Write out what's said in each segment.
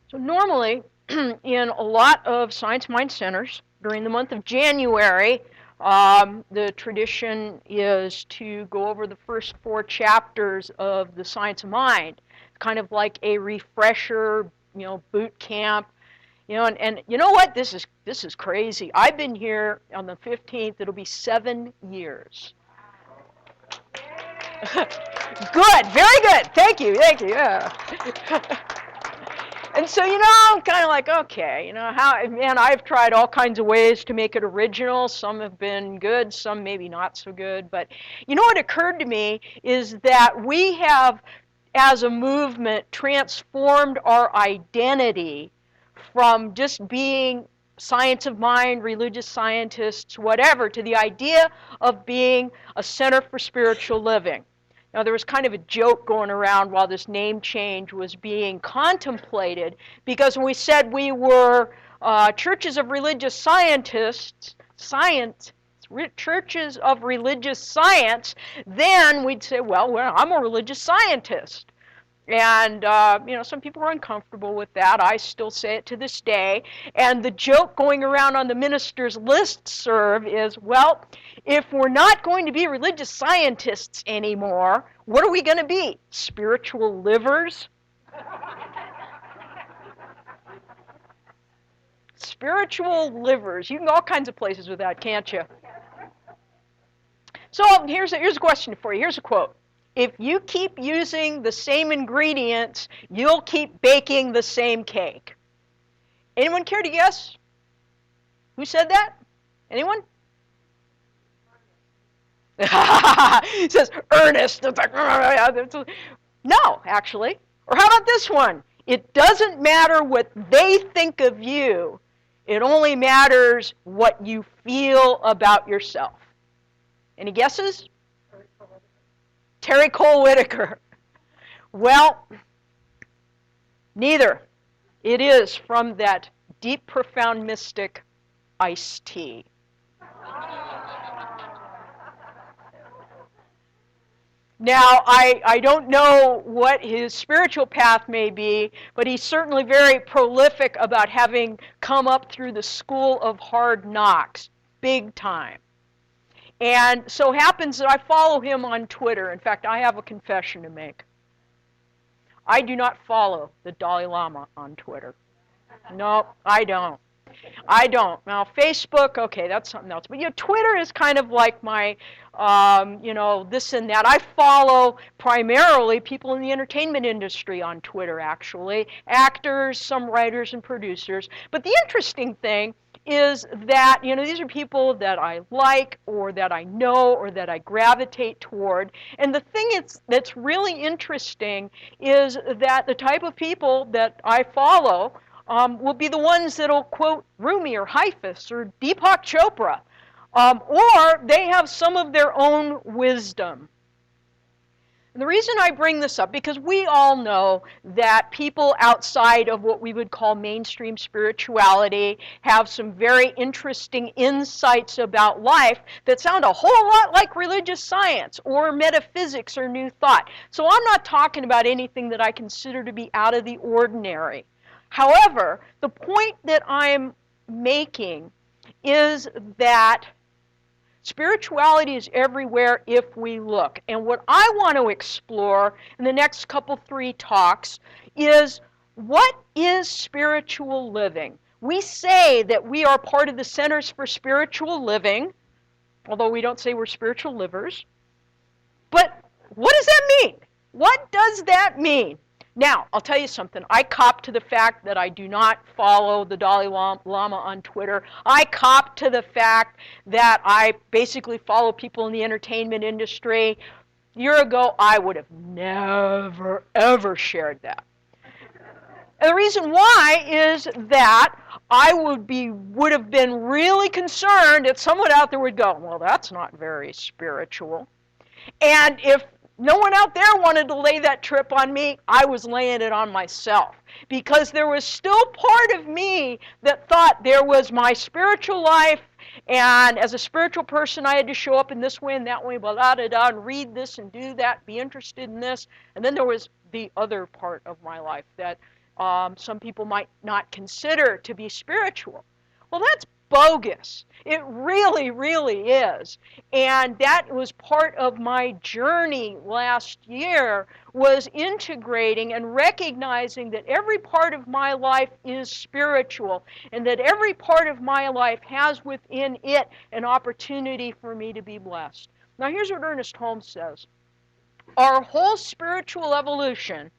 So normally, in a lot of Science Mind centers, during the month of January, the tradition is to go over the first 4 chapters of the Science of Mind, kind of like a refresher, boot camp. And you know what? This is crazy. I've been here on the 15th. It'll be 7 years. Good, very good. Thank you. Yeah. And so, I'm kind of like, okay, man, I've tried all kinds of ways to make it original. Some have been good, some maybe not so good. But what occurred to me is that we have, as a movement, transformed our identity from just being science of mind, religious scientists, whatever, to the idea of being a center for spiritual living. Now, there was kind of a joke going around while this name change was being contemplated, because when we said we were churches of religious churches of religious science, then we'd say, well, I'm a religious scientist. And, some people are uncomfortable with that. I still say it to this day. And the joke going around on the minister's listserv is, well, if we're not going to be religious scientists anymore, what are we going to be? Spiritual livers? Spiritual livers. You can go all kinds of places with that, can't you? So here's a question for you. Here's a quote. If you keep using the same ingredients, you'll keep baking the same cake. Anyone care to guess? Who said that? Anyone? He says, Ernest. It's like, no, actually. Or how about this one? It doesn't matter what they think of you. It only matters what you feel about yourself. Any guesses? Terry Cole Whitaker. Well, neither. It is from that deep, profound mystic, Ice-T. Now, I don't know what his spiritual path may be, but he's certainly very prolific about having come up through the school of hard knocks, big time. And so happens that I follow him on Twitter. In fact, I have a confession to make. I do not follow the Dalai Lama on Twitter. No, I don't. Now, Facebook, okay, that's something else. But Twitter is kind of like my, this and that. I follow primarily people in the entertainment industry on Twitter, actually. Actors, some writers and producers. But the interesting thing is that, these are people that I like or that I know or that I gravitate toward. And the thing that's really interesting is that the type of people that I follow will be the ones that'll quote Rumi or Hafiz or Deepak Chopra, or they have some of their own wisdom. And the reason I bring this up, because we all know that people outside of what we would call mainstream spirituality have some very interesting insights about life that sound a whole lot like religious science or metaphysics or new thought. So I'm not talking about anything that I consider to be out of the ordinary. However, the point that I'm making is that spirituality is everywhere if we look. And what I want to explore in the next couple 3 talks is, what is spiritual living? We say that we are part of the Centers for Spiritual Living, although we don't say we're spiritual livers. But what does that mean? What does that mean? Now, I'll tell you something. I cop to the fact that I do not follow the Dalai Lama on Twitter. I cop to the fact that I basically follow people in the entertainment industry. A year ago, I would have never, ever shared that. And the reason why is that I would have been really concerned that someone out there would go, well, that's not very spiritual. And if no one out there wanted to lay that trip on me, I was laying it on myself. Because there was still part of me that thought there was my spiritual life, and as a spiritual person, I had to show up in this way and that way, blah, da, da, and read this and do that, be interested in this. And then there was the other part of my life that some people might not consider to be spiritual. Well, that's bogus. It really, really is. And that was part of my journey last year, was integrating and recognizing that every part of my life is spiritual and that every part of my life has within it an opportunity for me to be blessed. Now, here's what Ernest Holmes says. Our whole spiritual evolution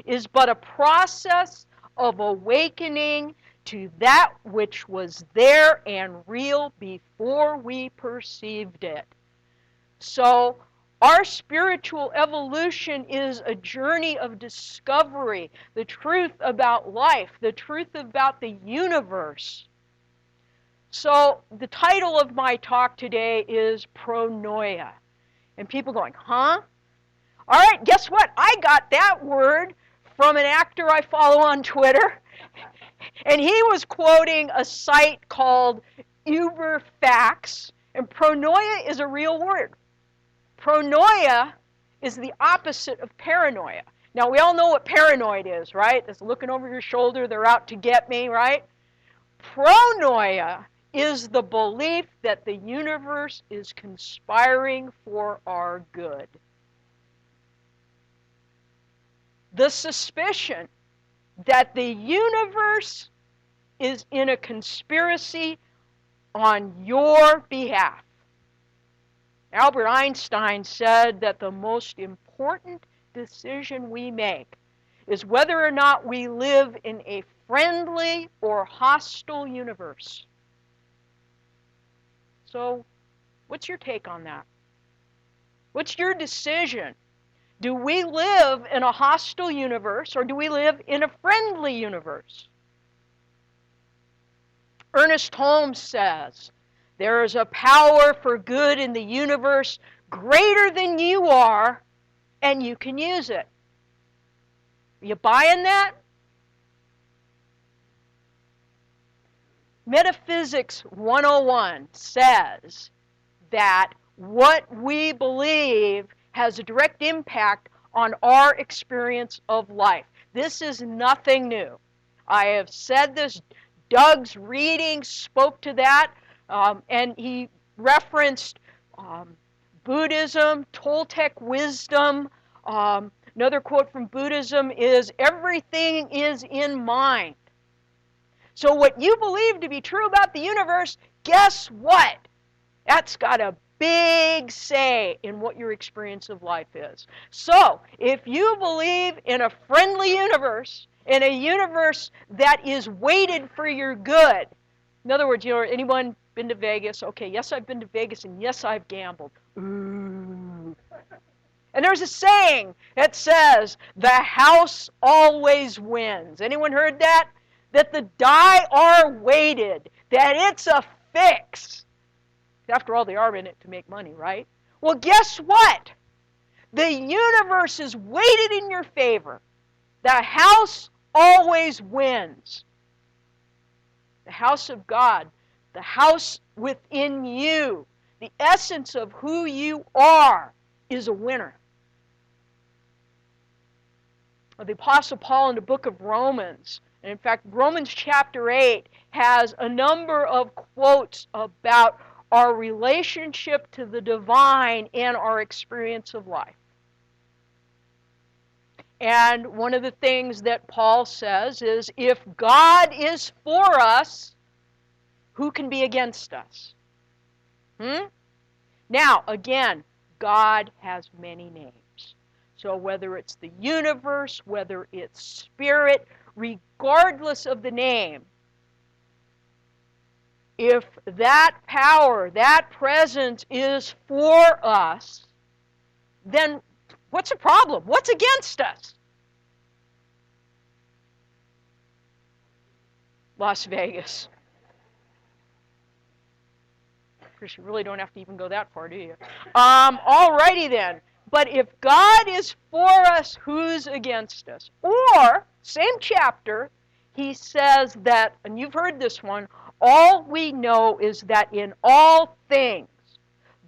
is but a process of awakening to that which was there and real before we perceived it. So, our spiritual evolution is a journey of discovery, the truth about life, the truth about the universe. So, the title of my talk today is Pronoia. And people going, huh? All right, guess what? I got that word from an actor I follow on Twitter, and he was quoting a site called Uberfacts, and pronoia is a real word. Pronoia is the opposite of paranoia. Now, we all know what paranoid is, right? It's looking over your shoulder, they're out to get me, right? Pronoia is the belief that the universe is conspiring for our good. The suspicion that the universe is in a conspiracy on your behalf. Albert Einstein said that the most important decision we make is whether or not we live in a friendly or hostile universe. So, what's your take on that? What's your decision? Do we live in a hostile universe or do we live in a friendly universe? Ernest Holmes says, there is a power for good in the universe greater than you are, and you can use it. Are you buying that? Metaphysics 101 says that what we believe has a direct impact on our experience of life. This is nothing new. I have said this. Doug's reading spoke to that, and he referenced Buddhism, Toltec wisdom. Another quote from Buddhism is, everything is in mind. So what you believe to be true about the universe, guess what? That's got a big say in what your experience of life is. So, if you believe in a friendly universe, in a universe that is weighted for your good, in other words, anyone been to Vegas? Okay, yes, I've been to Vegas, and yes, I've gambled. Ooh. And there's a saying that says, the house always wins. Anyone heard that? That the die are weighted, that it's a fix. After all, they are in it to make money, right? Well, guess what? The universe is weighted in your favor. The house always wins. The house of God, the house within you, the essence of who you are, is a winner. The Apostle Paul in the book of Romans, and in fact, Romans chapter 8 has a number of quotes about our relationship to the divine and our experience of life. And one of the things that Paul says is, if God is for us, who can be against us? Now, again, God has many names. So whether it's the universe, whether it's spirit, regardless of the name, if that power, that presence is for us, then what's the problem? What's against us? Las Vegas. Because you really don't have to even go that far, do you? Alrighty then. But if God is for us, who's against us? Or, same chapter, he says that, and you've heard this one, all we know is that in all things,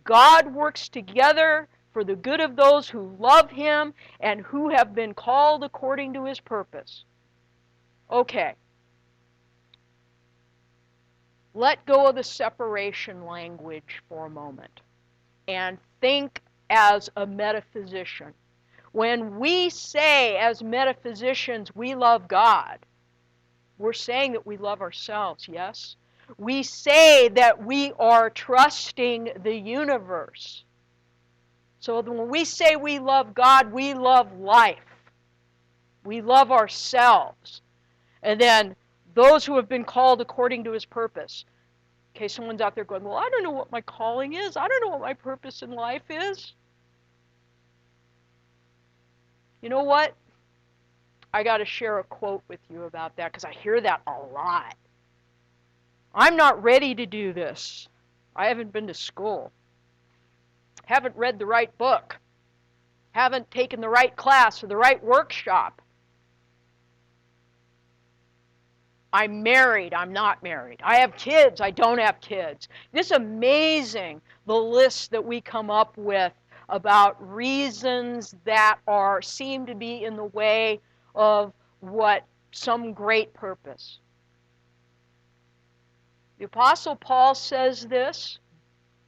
God works together for the good of those who love him and who have been called according to his purpose. Okay, let go of the separation language for a moment and think as a metaphysician. When we say as metaphysicians we love God, we're saying that we love ourselves, yes? We say that we are trusting the universe. So when we say we love God, we love life. We love ourselves. And then those who have been called according to his purpose. Okay, someone's out there going, well, I don't know what my calling is. I don't know what my purpose in life is. You know what? I got to share a quote with you about that because I hear that a lot. I'm not ready to do this. I haven't been to school. Haven't read the right book. Haven't taken the right class or the right workshop. I'm married, I'm not married. I have kids, I don't have kids. It's amazing the list that we come up with about reasons that seem to be in the way of what some great purpose. The Apostle Paul says this,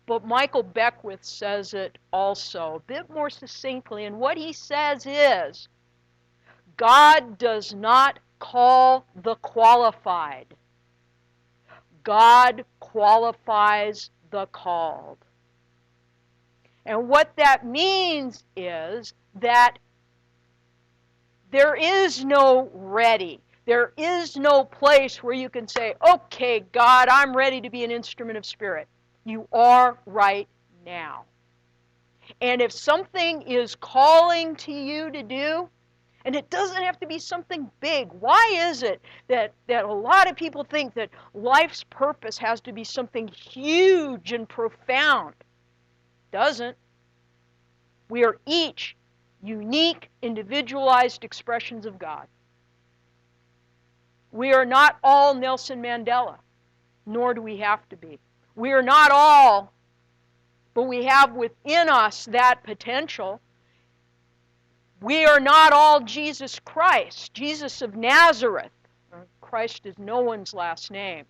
but Michael Beckwith says it also, a bit more succinctly, and what he says is, God does not call the qualified. God qualifies the called. And what that means is that there is no ready. There is no place where you can say, okay, God, I'm ready to be an instrument of spirit. You are right now. And if something is calling to you to do, and it doesn't have to be something big. Why is it that a lot of people think that life's purpose has to be something huge and profound? It doesn't. We are each unique, individualized expressions of God. We are not all Nelson Mandela, nor do we have to be. We are not all, but we have within us that potential. We are not all Jesus Christ, Jesus of Nazareth. Christ is no one's last name.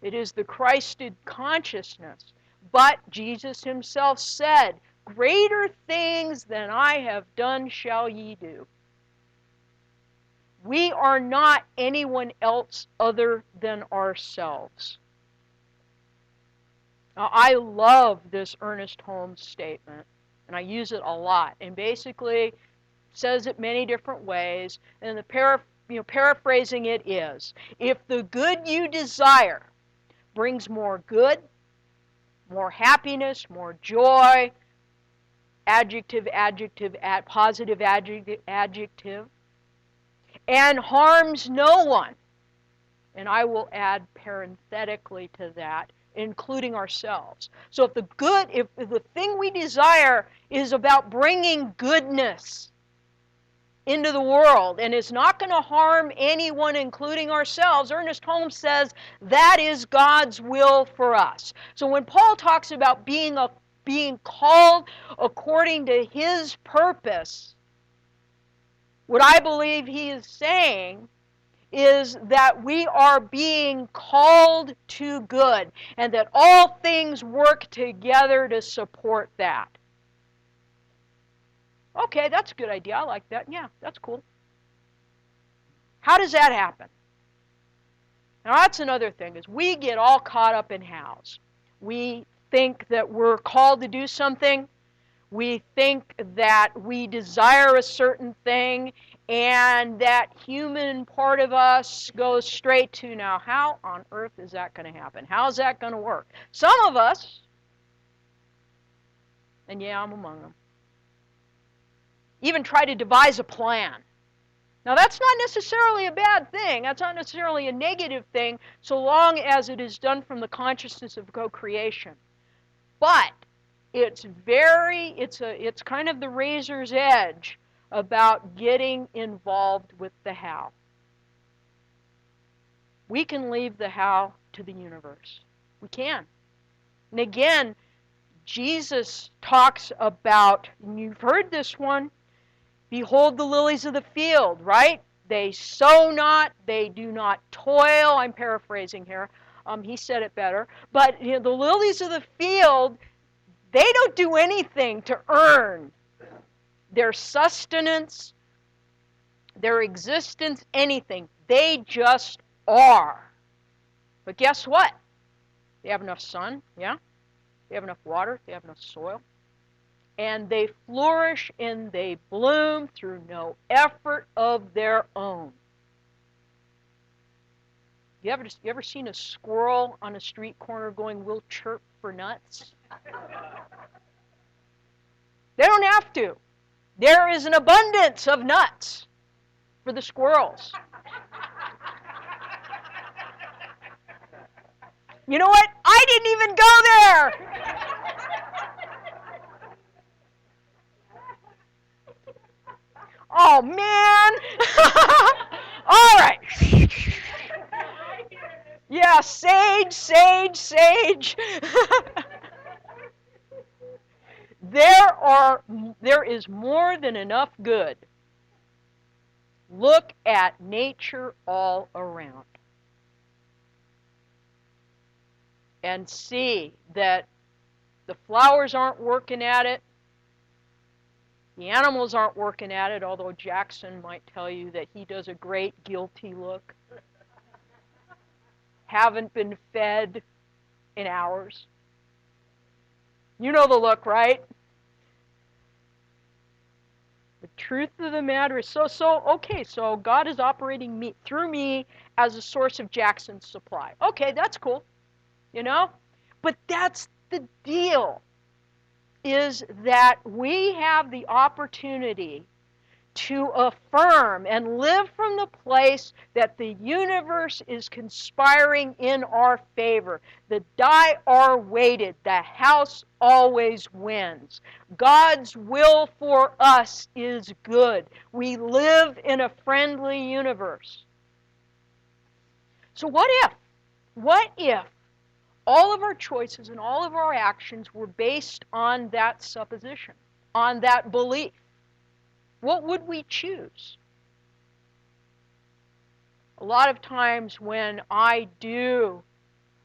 It is the Christed consciousness. But Jesus himself said, greater things than I have done shall ye do. We are not anyone else other than ourselves. Now, I love this Ernest Holmes statement, and I use it a lot. And basically, says it many different ways, and the paraphrasing it is, if the good you desire brings more good, more happiness, more joy, positive adjective, and harms no one, and I will add parenthetically to that, including ourselves. So if the thing we desire is about bringing goodness into the world and is not going to harm anyone, including ourselves, Ernest Holmes says that is God's will for us. So when Paul talks about being called according to his purpose, what I believe he is saying is that we are being called to good and that all things work together to support that. Okay, that's a good idea. I like that. Yeah, that's cool. How does that happen? Now that's another thing, is we get all caught up in hows. We think that we're called to do something. We think that we desire a certain thing, and that human part of us goes straight to, now how on earth is that going to happen? How's that going to work? Some of us, and yeah, I'm among them, even try to devise a plan. Now that's not necessarily a bad thing. That's not necessarily a negative thing, so long as it is done from the consciousness of co-creation. But it's kind of the razor's edge about getting involved with the how. We can leave the how to the universe. We can. And again, Jesus talks about, and you've heard this one, behold the lilies of the field, right? They sow not, they do not toil. I'm paraphrasing here. He said it better. But the lilies of the field, they don't do anything to earn their sustenance, their existence, anything. They just are. But guess what? They have enough sun, yeah? They have enough water, they have enough soil. And they flourish and they bloom through no effort of their own. You ever seen a squirrel on a street corner going, "We'll chirp for nuts"? They don't have to. There is an abundance of nuts for the squirrels. You know what? I didn't even go there. Oh, man. All right. Yeah, sage, sage, sage. There is more than enough good. Look at nature all around and see that the flowers aren't working at it. The animals aren't working at it, although Jackson might tell you that he does a great guilty look. Haven't been fed in hours. You know the look, right? The truth of the matter is, so God is operating through me as a source of Jackson's supply. Okay, that's cool, you know? But that's the deal, is that we have the opportunity to affirm and live from the place that the universe is conspiring in our favor. The die are weighted. The house always wins. God's will for us is good. We live in a friendly universe. So what if all of our choices and all of our actions were based on that supposition, on that belief? What would we choose? A lot of times when I do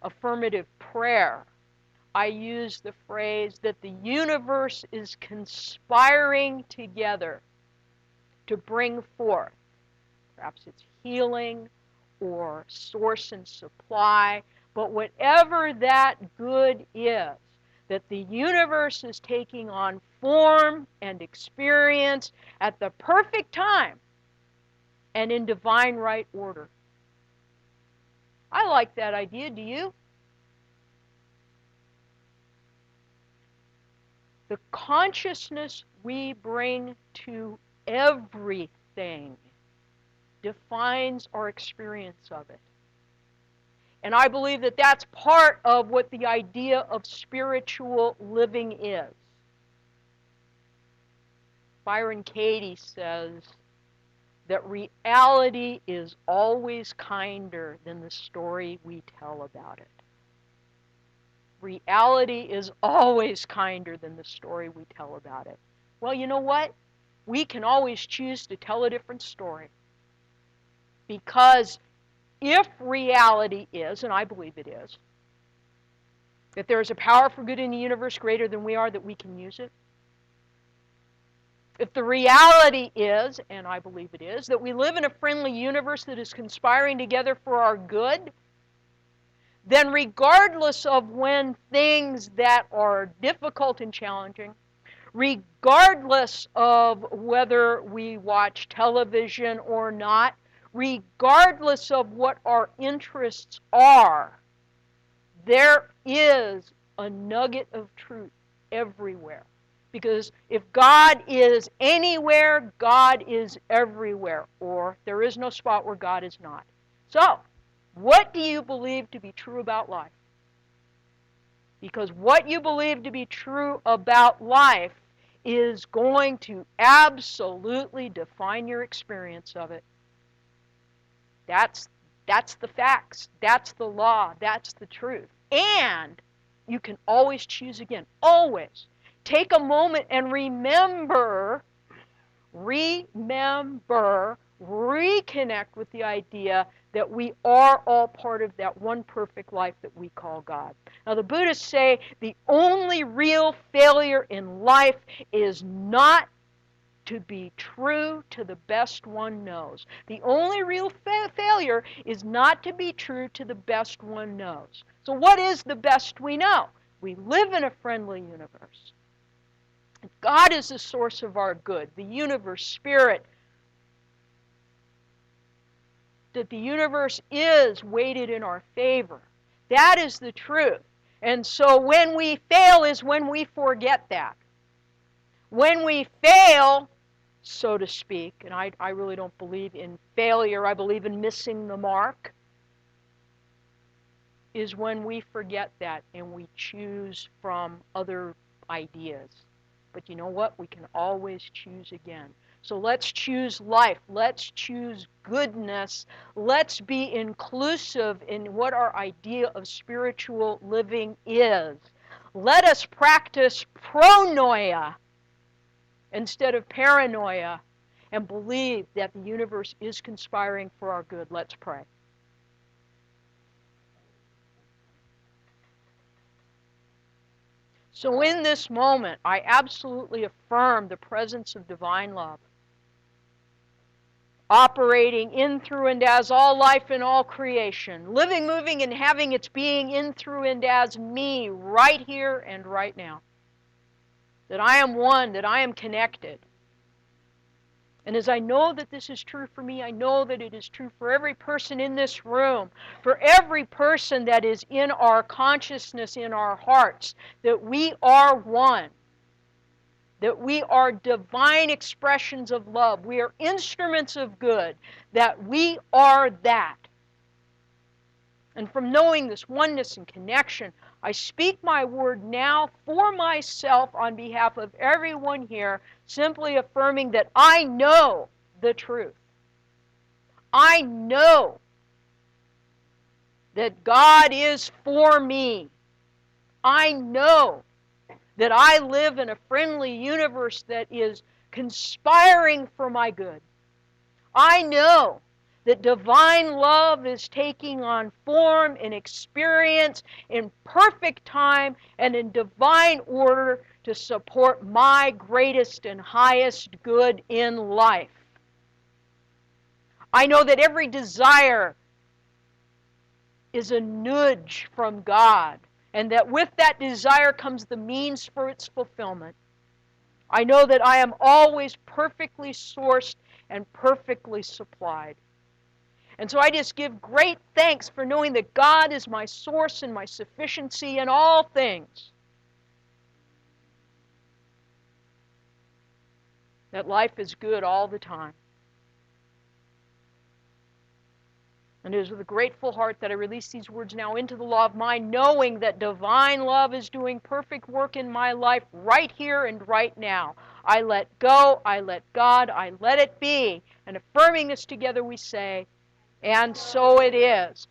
affirmative prayer, I use the phrase that the universe is conspiring together to bring forth. Perhaps it's healing or source and supply, but whatever that good is, that the universe is taking on form and experience at the perfect time and in divine right order. I like that idea, do you? The consciousness we bring to everything defines our experience of it. And I believe that that's part of what the idea of spiritual living is. Byron Katie says that reality is always kinder than the story we tell about it. Reality is always kinder than the story we tell about it. Well, you know what? We can always choose to tell a different story. Because if reality is, and I believe it is, that there is a power for good in the universe greater than we are, that we can use it. If the reality is, and I believe it is, that we live in a friendly universe that is conspiring together for our good, then regardless of when things that are difficult and challenging, regardless of whether we watch television or not, regardless of what our interests are, there is a nugget of truth everywhere. Because if God is anywhere, God is everywhere. Or there is no spot where God is not. So, what do you believe to be true about life? Because what you believe to be true about life is going to absolutely define your experience of it. That's the facts. That's the law. That's the truth. And you can always choose again. Always. Take a moment and remember reconnect with the idea that we are all part of that one perfect life that we call God. Now, the Buddhists say the only real failure in life is not to be true to the best one knows. The only real failure is not to be true to the best one knows. So what is the best we know? We live in a friendly universe. God is the source of our good, the universe spirit, that the universe is weighted in our favor. That is the truth. And so when we fail is when we forget that. When we fail, so to speak, and I really don't believe in failure, I believe in missing the mark, is when we forget that and we choose from other ideas. But you know what? We can always choose again. So let's choose life. Let's choose goodness. Let's be inclusive in what our idea of spiritual living is. Let us practice pronoia instead of paranoia and believe that the universe is conspiring for our good. Let's pray. So in this moment, I absolutely affirm the presence of divine love, operating in, through, and as all life and all creation, living, moving, and having its being in, through, and as me right here and right now. That I am one, that I am connected. And as I know that this is true for me, I know that it is true for every person in this room, for every person that is in our consciousness, in our hearts, that we are one, that we are divine expressions of love, we are instruments of good, that we are that. And from knowing this oneness and connection, I speak my word now for myself on behalf of everyone here, simply affirming that I know the truth. I know that God is for me. I know that I live in a friendly universe that is conspiring for my good. I know that divine love is taking on form and experience in perfect time and in divine order to support my greatest and highest good in life. I know that every desire is a nudge from God, and that with that desire comes the means for its fulfillment. I know that I am always perfectly sourced and perfectly supplied. And so I just give great thanks for knowing that God is my source and my sufficiency in all things. That life is good all the time. And it is with a grateful heart that I release these words now into the law of mind, knowing that divine love is doing perfect work in my life right here and right now. I let go, I let God, I let it be. And affirming this together we say, and so it is.